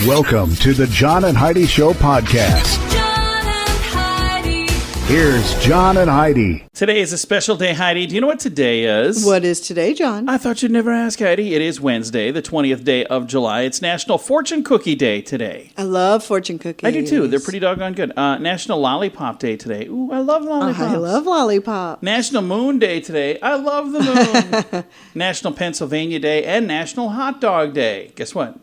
Welcome to the John and Heidi Show podcast. John and Heidi. Here's John and Heidi. Today is a special day, Heidi. Do you know what today is? What is today, John? I thought you'd never ask, Heidi. It is Wednesday, the 20th day of July. It's National Fortune Cookie Day today. I love fortune cookies. I do too. They're pretty doggone good. National Lollipop Day today. Ooh, I love lollipops. I love lollipop. National Moon Day today. I love the moon. National Pennsylvania Day and National Hot Dog Day. Guess what?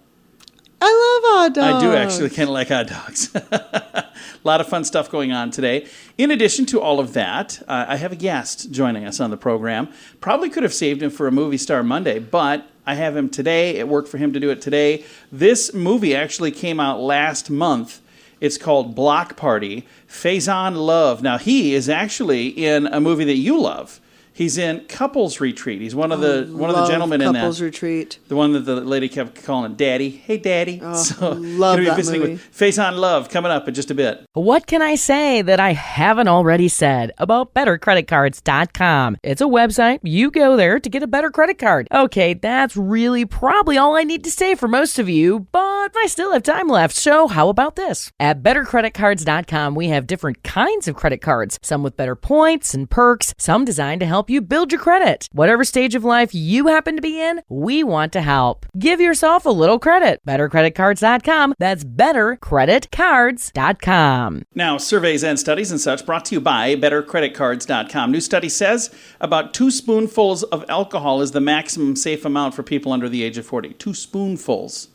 I love hot dogs. I do actually kind of like hot dogs. A lot of fun stuff going on today. In addition to all of that, I have a guest joining us on the program. Probably could have saved him for a Movie Star Monday, but I have him today. It worked for him to do it today. This movie actually came out last month. It's called Block Party, Faizon Love. Now, he is actually in a movie that you love. He's in Couples Retreat. He's one of the gentlemen in that. Couples Retreat. The one that the lady kept calling Daddy. Hey, Daddy. Oh, love gonna be that visiting movie. with Faizon Love coming up in just a bit. What can I say that I haven't already said about BetterCreditCards.com? It's a website. You go there to get a better credit card. Okay, that's really probably all I need to say for most of you, but I still have time left, so how about this? At BetterCreditCards.com, we have different kinds of credit cards, some with better points and perks, some designed to help you build your credit. Whatever stage of life you happen to be in, we want to help. Give yourself a little credit. BetterCreditCards.com. That's BetterCreditCards.com. Now, surveys and studies and such brought to you by BetterCreditCards.com. New study says about 2 spoonfuls of alcohol is the maximum safe amount for people under the age of 40. 2 spoonfuls.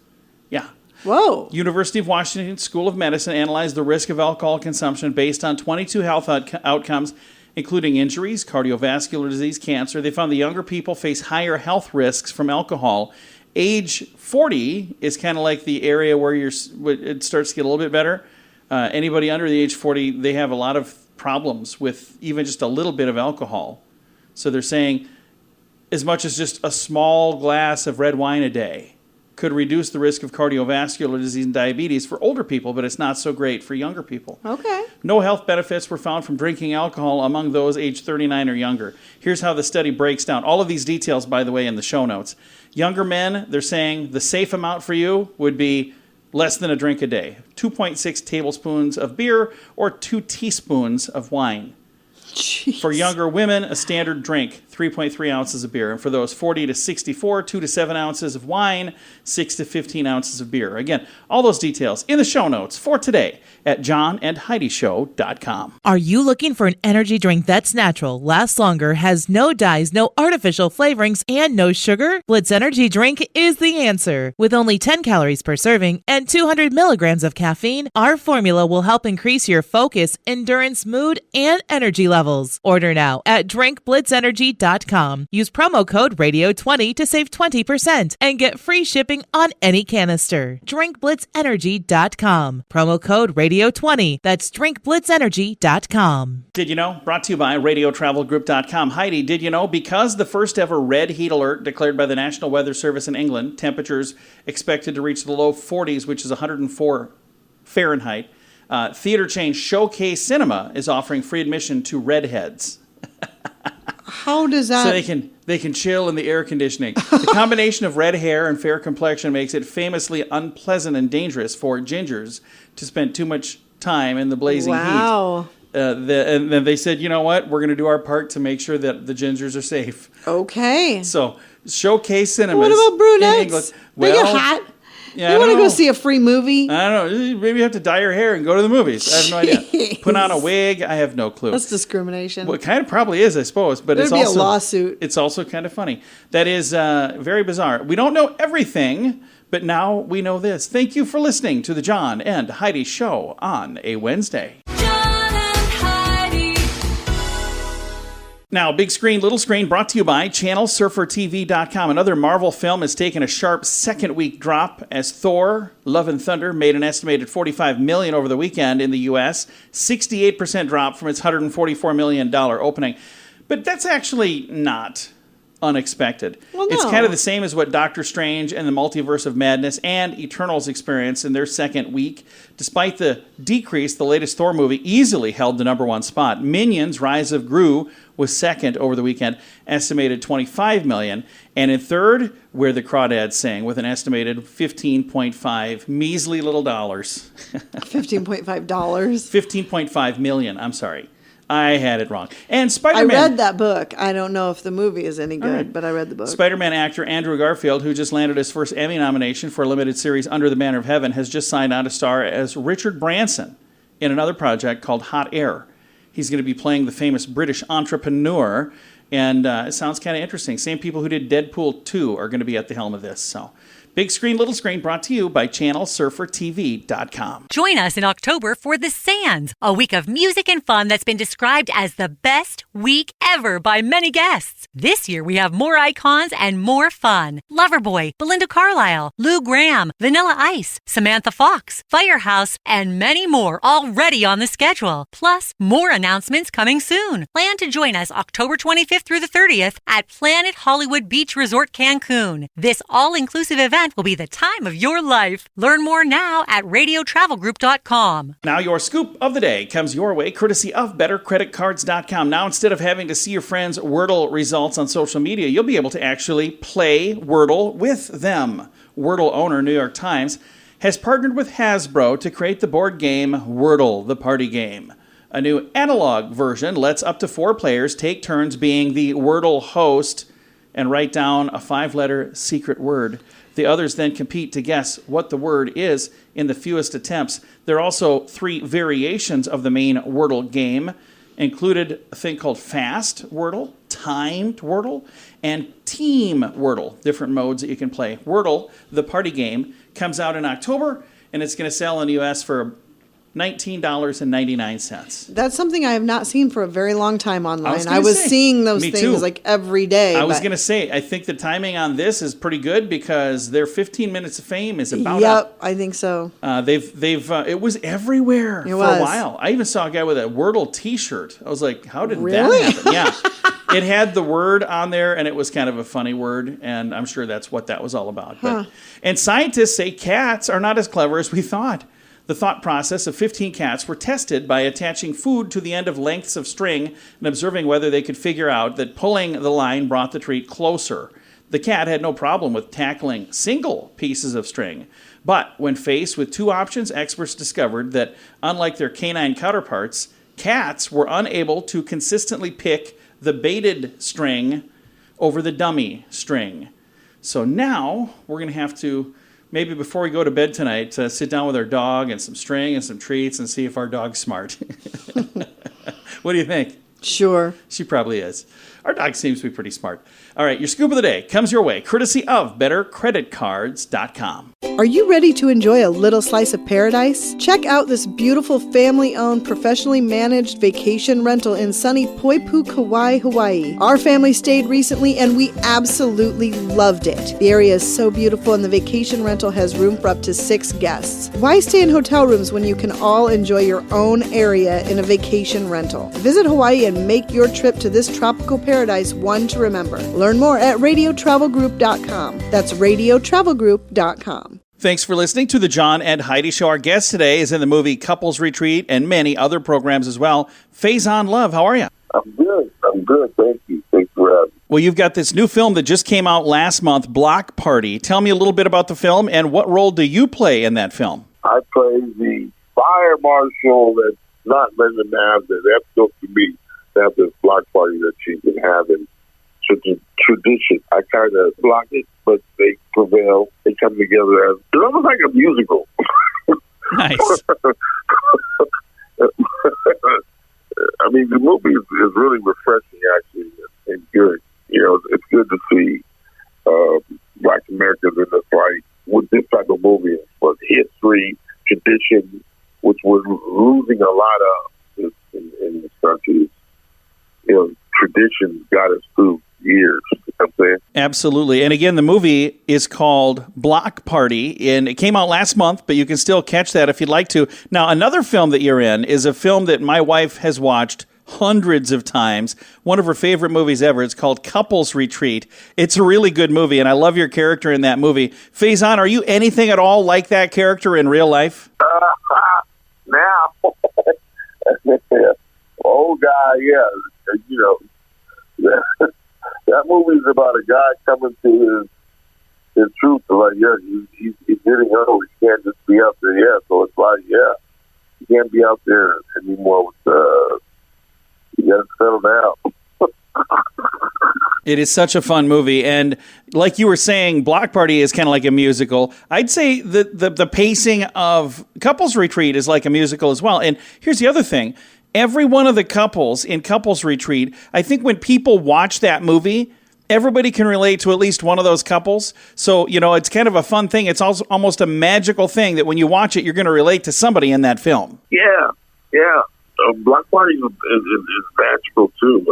Yeah. Whoa. University of Washington School of Medicine analyzed the risk of alcohol consumption based on 22 health outcomes, including injuries, cardiovascular disease, cancer. They found the younger people face higher health risks from alcohol. Age 40 is kind of like the area where it starts to get a little bit better. Anybody under the age 40, they have a lot of problems with even just a little bit of alcohol. So they're saying as much as just a small glass of red wine a day could reduce the risk of cardiovascular disease and diabetes for older people, but it's not so great for younger people. Okay. No health benefits were found from drinking alcohol among those aged 39 or younger. Here's how the study breaks down. All of these details, by the way, in the show notes. Younger men, they're saying the safe amount for you would be less than a drink a day. 2.6 tablespoons of beer or 2 teaspoons of wine. Jeez. For younger women, a standard drink, 3.3 ounces of beer. And for those 40 to 64, 2 to 7 ounces of wine, 6 to 15 ounces of beer. Again, all those details in the show notes for today at johnandheidishow.com. Are you looking for an energy drink that's natural, lasts longer, has no dyes, no artificial flavorings, and no sugar? Blitz Energy Drink is the answer. With only 10 calories per serving and 200 milligrams of caffeine, our formula will help increase your focus, endurance, mood, and energy levels. Order now at drinkblitzenergy.com. Use promo code RADIO20 to save 20% and get free shipping on any canister. drinkblitzenergy.com. Promo code RADIO20. That's drinkblitzenergy.com. Did you know? Brought to you by radiotravelgroup.com. Heidi, did you know? Because the first ever red heat alert declared by the National Weather Service in England, temperatures expected to reach the low 40s, which is 104 Fahrenheit. Theater chain Showcase Cinema is offering free admission to redheads. How does that... So they can chill in the air conditioning. The combination of red hair and fair complexion makes it famously unpleasant and dangerous for gingers to spend too much time in the blazing heat. Wow. And then they said, you know what? We're going to do our part to make sure that the gingers are safe. Okay. So Showcase Cinemas. What about brunettes? In England. They get hot. Yeah, you want to go see a free movie? I don't know. Maybe you have to dye your hair and go to the movies. I have no idea. Put on a wig. I have no clue. That's discrimination. Well, it kind of probably is, I suppose. But There'd it's be also a lawsuit. It's also kind of funny. That is very bizarre. We don't know everything, but now we know this. Thank you for listening to the John and Heidi Show on a Wednesday. John and Heidi. Now, big screen, little screen, brought to you by ChannelSurferTV.com. Another Marvel film has taken a sharp second-week drop as Thor: Love and Thunder made an estimated $45 million over the weekend in the U.S., 68% drop from its $144 million opening. But that's actually not unexpected. Well, It's no. kind of the same as what Doctor Strange and the Multiverse of Madness and Eternals experienced in their second week. Despite the decrease, the latest Thor movie easily held the number one spot. Minions: Rise of Gru was second over the weekend, estimated $25 million. And in third, Where the Crawdads Sing, with an estimated $15.5 measly little dollars. $15.5. $15.5 million, I'm sorry. I had it wrong. And I Spider-Man. read that book. I don't know if the movie is any good, right. but I read the book. Spider-Man actor Andrew Garfield, who just landed his first Emmy nomination for a limited series Under the Banner of Heaven, has just signed on to star as Richard Branson in another project called Hot Air. He's going to be playing the famous British entrepreneur, and it sounds kind of interesting. Same people who did Deadpool 2 are going to be at the helm of this. So, Big Screen, Little Screen, brought to you by ChannelSurferTV.com. Join us in October for The Sands, a week of music and fun that's been described as the best week ever by many guests. This year we have more icons and more fun. Loverboy, Belinda Carlisle, Lou Gramm, Vanilla Ice, Samantha Fox, Firehouse, and many more already on the schedule. Plus, more announcements coming soon. Plan to join us October 25th through the 30th at Planet Hollywood Beach Resort Cancun. This all-inclusive event will be the time of your life. Learn more now at radiotravelgroup.com. Now your scoop of the day comes your way courtesy of bettercreditcards.com. Now instead of having to see your friends' Wordle results on social media, you'll be able to actually play Wordle with them. Wordle owner New York Times has partnered with Hasbro to create the board game Wordle, the party game. A new analog version lets up to 4 players take turns being the Wordle host and write down a 5-letter secret word. The others then compete to guess what the word is in the fewest attempts. There are also 3 variations of the main Wordle game, included a thing called Fast Wordle, Timed Wordle, and Team Wordle, different modes that you can play. Wordle, the party game, comes out in October, and it's going to sell in the U.S. for $19.99. That's something I have not seen for a very long time online. I gonna was say, seeing those me things too. like every day. I was but- going to say, I think the timing on this is pretty good because their 15 minutes of fame is about Yep, up. I think so. It was everywhere for was. a while. I even saw a guy with a Wordle T-shirt. I was like, how did Really? that happen? Yeah. It had the word on there, and it was kind of a funny word, and I'm sure that's what that was all about. And scientists say cats are not as clever as we thought. The thought process of 15 cats were tested by attaching food to the end of lengths of string and observing whether they could figure out that pulling the line brought the treat closer. The cat had no problem with tackling single pieces of string. But when faced with 2 options, experts discovered that, unlike their canine counterparts, cats were unable to consistently pick the baited string over the dummy string. So now we're going to have to, maybe before we go to bed tonight, sit down with our dog and some string and some treats and see if our dog's smart. What do you think? Sure. She probably is. Our dog seems to be pretty smart. All right, your scoop of the day comes your way, courtesy of BetterCreditCards.com. Are you ready to enjoy a little slice of paradise? Check out this beautiful family-owned, professionally managed vacation rental in sunny Poipu, Kauai, Hawaii. Our family stayed recently and we absolutely loved it. The area is so beautiful and the vacation rental has room for up to 6 guests. Why stay in hotel rooms when you can all enjoy your own area in a vacation rental? Visit Hawaii and make your trip to this tropical paradise one to remember. Learn more at radiotravelgroup.com. That's radiotravelgroup.com. Thanks for listening to the John and Heidi Show. Our guest today is in the movie Couples Retreat and many other programs as well. Faizon Love, how are you? I'm good. Thank you. Thanks for having me. Well, you've got this new film that just came out last month, Block Party. Tell me a little bit about the film and what role do you play in that film? I play the fire marshal that's not letting them have that. That's up to me to have this block party that she's been having. Such a tradition. I kind of block it, but they prevail. They come together as it's almost like a musical. Nice. I mean, the movie is really refreshing, actually, and good. You know, it's good to see Black Americans in the fight with this type of movie for history, tradition, which we're losing a lot of in this country. You know, traditions got us through years. You know what I'm saying? Absolutely. And again, the movie is called Block Party, and it came out last month, but you can still catch that if you'd like to. Now, another film that you're in is a film that my wife has watched hundreds of times. One of her favorite movies ever. It's called Couples Retreat. It's a really good movie, and I love your character in that movie. Faizon, are you anything at all like that character in real life? Now, old guy, yeah. You know, that movie's about a guy coming to his truth. Like, yeah, he's getting old. He can't just be out there. Yeah, so it's like, yeah, you can't be out there anymore with you got to settle down. It is such a fun movie, and like you were saying, Block Party is kind of like a musical. I'd say the pacing of Couples Retreat is like a musical as well. And here's the other thing. Every one of the couples in Couples Retreat, I think when people watch that movie, everybody can relate to at least one of those couples. So, you know, it's kind of a fun thing. It's also almost a magical thing that when you watch it, you're going to relate to somebody in that film. Yeah. Block Party is magical, too.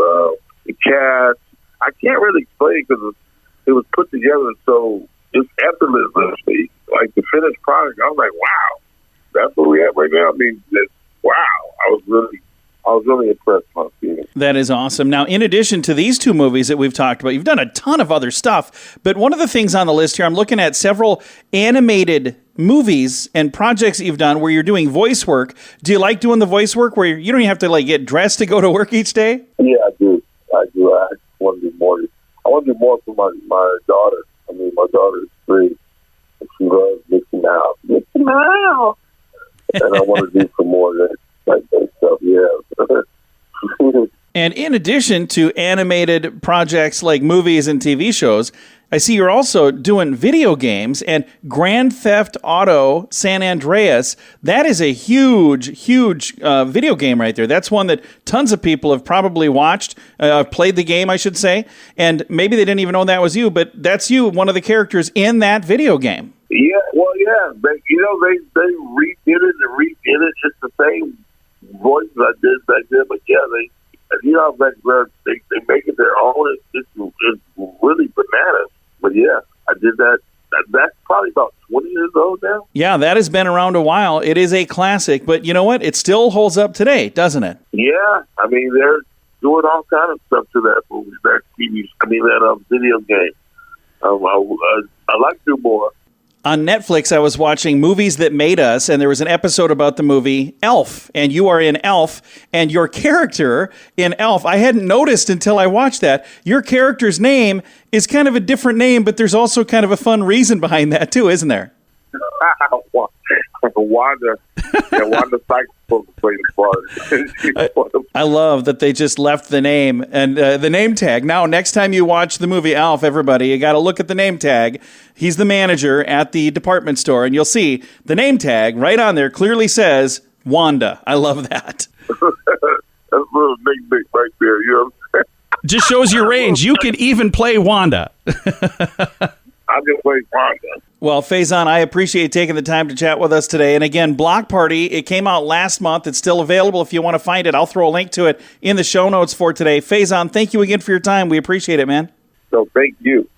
The cast, I can't really explain it because it was put together so it's effortlessly. Like the finished product, I was like, wow, that's what we have right now. I mean, wow, I was really impressed when I seen it. That is awesome. Now, in addition to these two movies that we've talked about, you've done a ton of other stuff. But one of the things on the list here, I'm looking at several animated movies and projects that you've done where you're doing voice work. Do you like doing the voice work where you don't even have to like get dressed to go to work each day? Yeah, I do. I want to do more. I want to do more for my daughter. I mean, my daughter is 3, and she loves Mickey Mouse. Mickey Mouse! And I want to do some more of that, like that stuff, yeah. And in addition to animated projects like movies and TV shows, I see you're also doing video games and Grand Theft Auto San Andreas. That is a huge video game right there. That's one that tons of people have probably watched, played the game, I should say. And maybe they didn't even know that was you, but that's you, one of the characters in that video game. Yeah, well, yeah. They redid it and redid it. It's the same voice I did back then, but yeah, they make it their own. It's really bananas. But yeah, I did that. That's probably about 20 years old now. Yeah, that has been around a while. It is a classic, but you know what? It still holds up today, doesn't it? Yeah, I mean, they're doing all kind of stuff to that movie, that video game. I like to do more. On Netflix, I was watching Movies That Made Us, and there was an episode about the movie Elf, and you are in Elf, and your character in Elf, I hadn't noticed until I watched that, your character's name is kind of a different name, but there's also kind of a fun reason behind that too, isn't there? Wanda Sykes supposed to play the part. I love that they just left the name and the name tag. Now, next time you watch the movie Elf, everybody, you got to look at the name tag. He's the manager at the department store, and you'll see the name tag right on there clearly says Wanda. I love that. That's a little big right there, you know what I'm saying? Just shows your range. You can even play Wanda. I can play Wanda. Well, Faizon, I appreciate taking the time to chat with us today. And again, Block Party, it came out last month. It's still available if you want to find it. I'll throw a link to it in the show notes for today. Faizon, thank you again for your time. We appreciate it, man. So thank you.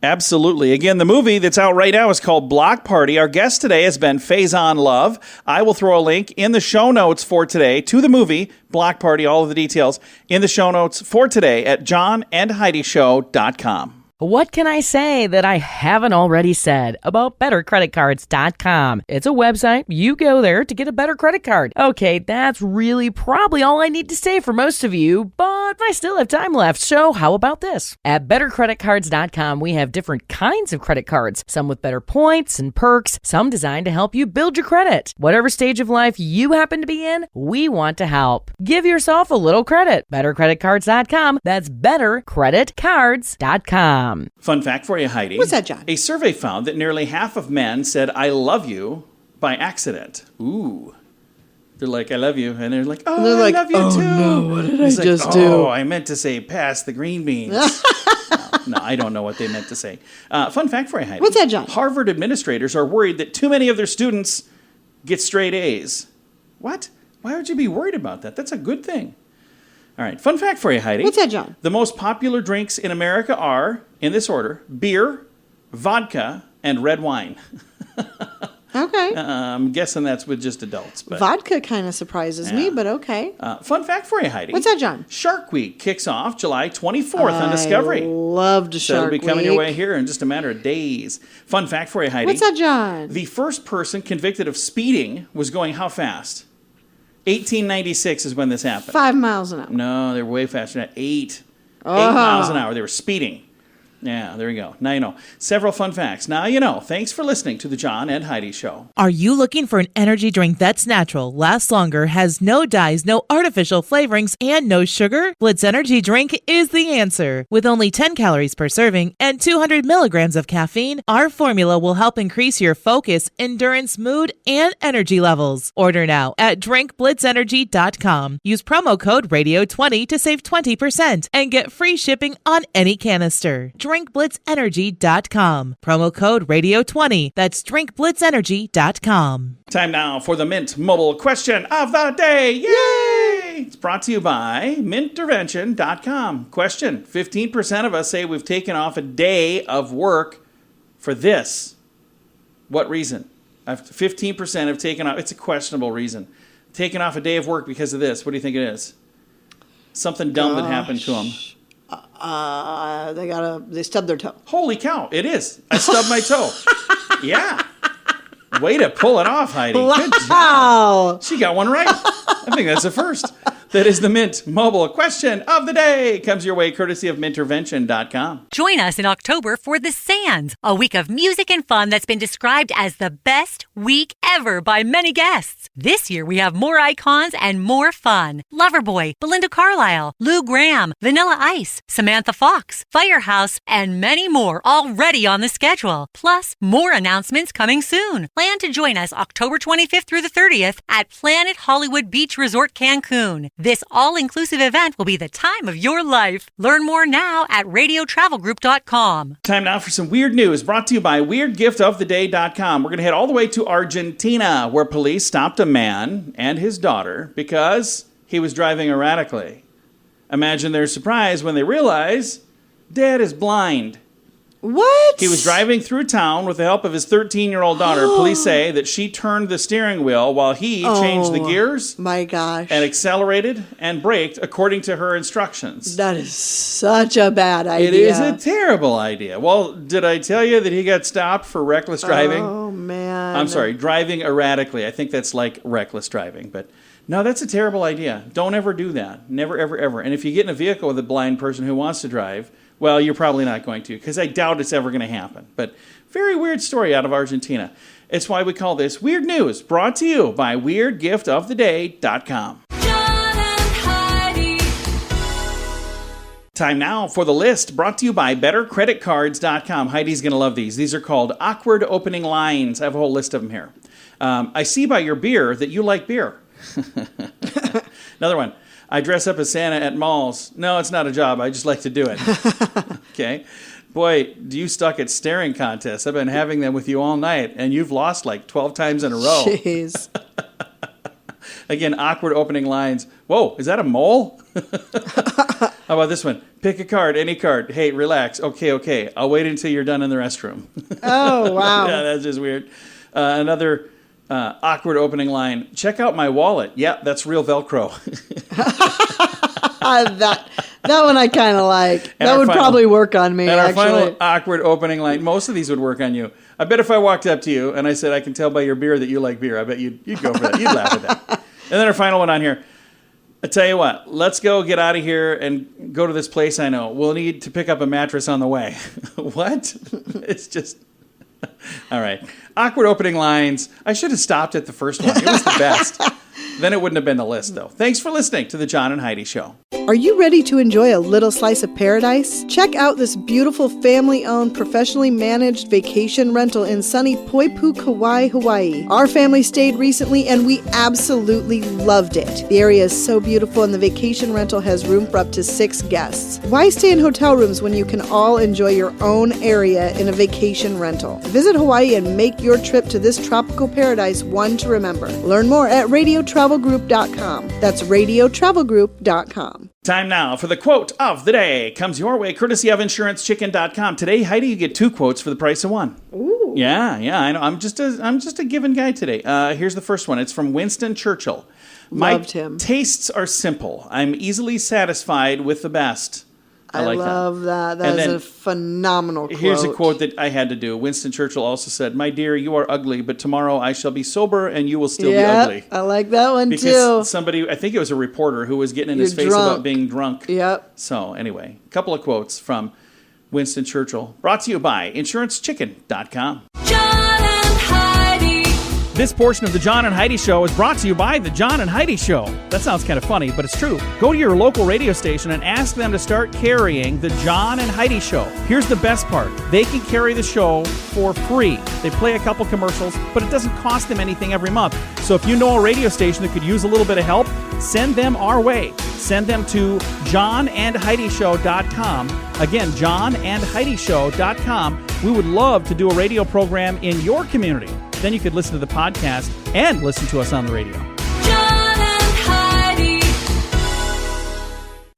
Absolutely. Again, the movie that's out right now is called Block Party. Our guest today has been Faizon Love. I will throw a link in the show notes for today to the movie Block Party, all of the details in the show notes for today at johnandheidishow.com. What can I say that I haven't already said about bettercreditcards.com? It's a website. You go there to get a better credit card. Okay, that's really probably all I need to say for most of you, but I still have time left, so how about this? At bettercreditcards.com, we have different kinds of credit cards, some with better points and perks, some designed to help you build your credit. Whatever stage of life you happen to be in, we want to help. Give yourself a little credit. Bettercreditcards.com. That's bettercreditcards.com. Fun fact for you, Heidi. What's that, John? A survey found that nearly half of men said, I love you by accident. Ooh. They're like, I love you. And they're like, oh, I love you too. No, what did He's I like, just do? Oh, I meant to say pass the green beans. No, I don't know what they meant to say. Fun fact for you, Heidi. What's that, John? Harvard administrators are worried that too many of their students get straight A's. What? Why would you be worried about that? That's a good thing. All right, fun fact for you, Heidi. What's that, John? The most popular drinks in America are, in this order, beer, vodka, and red wine. Okay. I'm guessing that's with just adults. But Vodka kind of surprises me, but okay. fun fact for you, Heidi. What's that, John? Shark Week kicks off July 24th on Discovery. Loved So Shark it'll be coming your Week. way here in just a matter of days. Fun fact for you, Heidi. What's that, John? The first person convicted of speeding was going how fast? 1896 is when this happened. 5 miles an hour. No, they were way faster than that. 8 miles an hour. They were speeding. Yeah, there you go. Now you know. Several fun facts. Now you know. Thanks for listening to the John and Heidi Show. Are you looking for an energy drink that's natural, lasts longer, has no dyes, no artificial flavorings, and no sugar? Blitz Energy Drink is the answer. With only 10 calories per serving and 200 milligrams of caffeine, our formula will help increase your focus, endurance, mood, and energy levels. Order now at drinkblitzenergy.com. Use promo code RADIO20 to save 20% and get free shipping on any canister. drinkblitzenergy.com. Promo code RADIO20. That's drinkblitzenergy.com. Time now for the Mint Mobile Question of the Day. Yay! It's brought to you by mintervention.com. Question: 15% of us say we've taken off a day of work for this. What reason? 15% have taken off. It's a questionable reason. Taken off a day of work because of this. What do you think it is? Something dumb that happened to them. They stubbed their toe. Holy cow, it is. I stubbed my toe. Yeah. Way to pull it off, Heidi. Good job. Wow. She got one right. I think that's the first. That is the Mint Mobile Question of the Day. Comes your way courtesy of mintervention.com. Join us in October for The Sands, a week of music and fun that's been described as the best week ever by many guests. This year we have more icons and more fun. Loverboy, Belinda Carlisle, Lou Gramm, Vanilla Ice, Samantha Fox, Firehouse, and many more already on the schedule. Plus, more announcements coming soon. Plan to join us October 25th through the 30th at Planet Hollywood Beach Resort Cancun. This all-inclusive event will be the time of your life. Learn more now at radiotravelgroup.com. Time now for some weird news brought to you by weirdgiftoftheday.com. We're going to head all the way to Argentina, where police stopped a man and his daughter because he was driving erratically. Imagine their surprise when they realize Dad is blind. What? He was driving through town with the help of his 13-year-old daughter. Police say that she turned the steering wheel while he changed the gears. My gosh. And accelerated and braked according to her instructions. That is such a bad idea. It is a terrible idea. Well, did I tell you that he got stopped for reckless driving? Oh, man. I'm sorry, driving erratically. I think that's like reckless driving. But no, that's a terrible idea. Don't ever do that. Never, ever, ever. And if you get in a vehicle with a blind person who wants to drive, well, you're probably not going to, because I doubt it's ever going to happen. But very weird story out of Argentina. It's why we call this Weird News, brought to you by weirdgiftoftheday.com. John and Heidi. Time now for the list, brought to you by bettercreditcards.com. Heidi's going to love these. These are called awkward opening lines. I have a whole list of them here. I see by your beer that you like beer. Another one. I dress up as Santa at malls. No, it's not a job. I just like to do it. Okay. Boy, do you suck at staring contests. I've been having them with you all night, and you've lost like 12 times in a row. Jeez. Again, awkward opening lines. Whoa, is that a mole? How about this one? Pick a card, any card. Hey, relax. Okay. I'll wait until you're done in the restroom. Oh, wow. Yeah, that's just weird. Another awkward opening line. Check out my wallet. Yeah, that's real Velcro. That one I kind of like. And that would probably work on me, and our actually. final awkward opening line. Most of these would work on you. I bet if I walked up to you and I said, I can tell by your beer that you like beer, I bet you'd go for that. You'd laugh at that. And then our final one on here. I tell you what, let's go get out of here and go to this place I know. We'll need to pick up a mattress on the way. What? It's just... All right. Awkward opening lines. I should have stopped at the first one. It was the best. Then it wouldn't have been the list, though. Thanks for listening to The John and Heidi Show. Are you ready to enjoy a little slice of paradise? Check out this beautiful family-owned, professionally managed vacation rental in sunny Poipu, Kauai, Hawaii. Our family stayed recently and we absolutely loved it. The area is so beautiful and the vacation rental has room for up to 6 guests. Why stay in hotel rooms when you can all enjoy your own area in a vacation rental? Visit Hawaii and make your trip to this tropical paradise one to remember. Learn more at radiotravelgroup.com. That's radiotravelgroup.com. Time now for the quote of the day. Comes your way courtesy of insurancechicken.com. Today, Heidi, you get 2 quotes for the price of 1. Ooh. Yeah, I know. I'm just a given guy today. Here's the first one. It's from Winston Churchill. Loved him. Tastes are simple. I'm easily satisfied with the best. I like love that. And That is then a phenomenal quote. Here's a quote that I had to do. Winston Churchill also said, "My dear, you are ugly, but tomorrow I shall be sober and you will still be ugly." I like that one Because too. somebody, I think it was a reporter who was getting in his You're face drunk. about being drunk. Yep. So anyway, a couple of quotes from Winston Churchill. Brought to you by InsuranceChicken.com. John and Heidi. This portion of the John and Heidi Show is brought to you by the John and Heidi Show. That sounds kind of funny, but it's true. Go to your local radio station and ask them to start carrying the John and Heidi Show. Here's the best part. They can carry the show for free. They play a couple commercials, but it doesn't cost them anything every month. So if you know a radio station that could use a little bit of help, send them our way. Send them to johnandheidishow.com. Again, johnandheidishow.com. We would love to do a radio program in your community. Then you could listen to the podcast and listen to us on the radio. John and Heidi.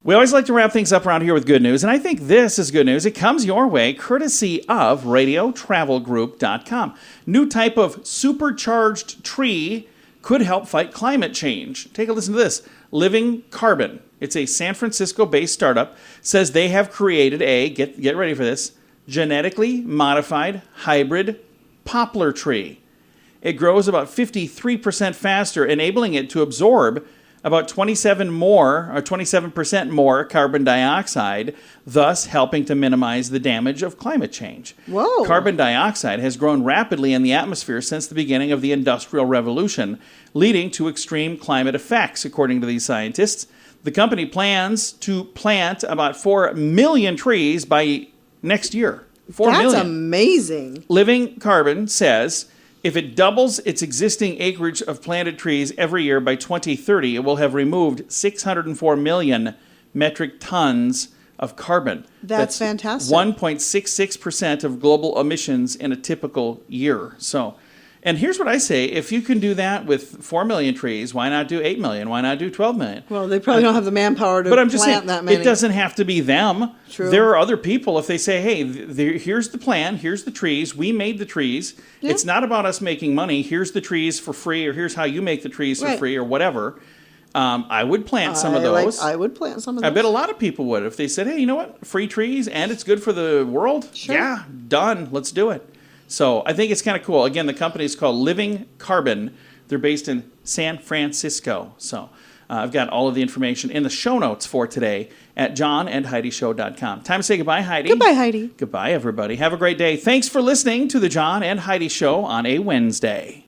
We always like to wrap things up around here with good news, and I think this is good news. It comes your way courtesy of radiotravelgroup.com. New type of supercharged tree could help fight climate change. Take a listen to this. Living Carbon. It's a San Francisco-based startup. Says they have created a, get ready for this, genetically modified hybrid poplar tree. It grows about 53% faster, enabling it to absorb about 27% more carbon dioxide, thus helping to minimize the damage of climate change. Whoa. Carbon dioxide has grown rapidly in the atmosphere since the beginning of the Industrial Revolution, leading to extreme climate effects, according to these scientists. The company plans to plant about 4 million trees by next year. 4 That's million. amazing. Living Carbon says if it doubles its existing acreage of planted trees every year by 2030, it will have removed 604 million metric tons of carbon. That's fantastic. 1.66% of global emissions in a typical year. So, and here's what I say. If you can do that with 4 million trees, why not do 8 million? Why not do 12 million? Well, they probably don't have the manpower to But I'm just plant saying, that many. it doesn't have to be them. True. There are other people. If they say, hey, here's the plan, here's the trees, we made the trees. Yeah. It's not about us making money. Here's the trees for free, or here's how you make the trees for Right. free, or whatever. I would plant some of those. I would plant some of those. I bet a lot of people would. If they said, hey, you know what? Free trees, and it's good for the world. Sure. Yeah, done. Let's do it. So I think it's kind of cool. Again, the company is called Living Carbon. They're based in San Francisco. So I've got all of the information in the show notes for today at johnandheidishow.com. Time to say goodbye, Heidi. Goodbye, Heidi. Goodbye, everybody. Have a great day. Thanks for listening to the John and Heidi Show on a Wednesday.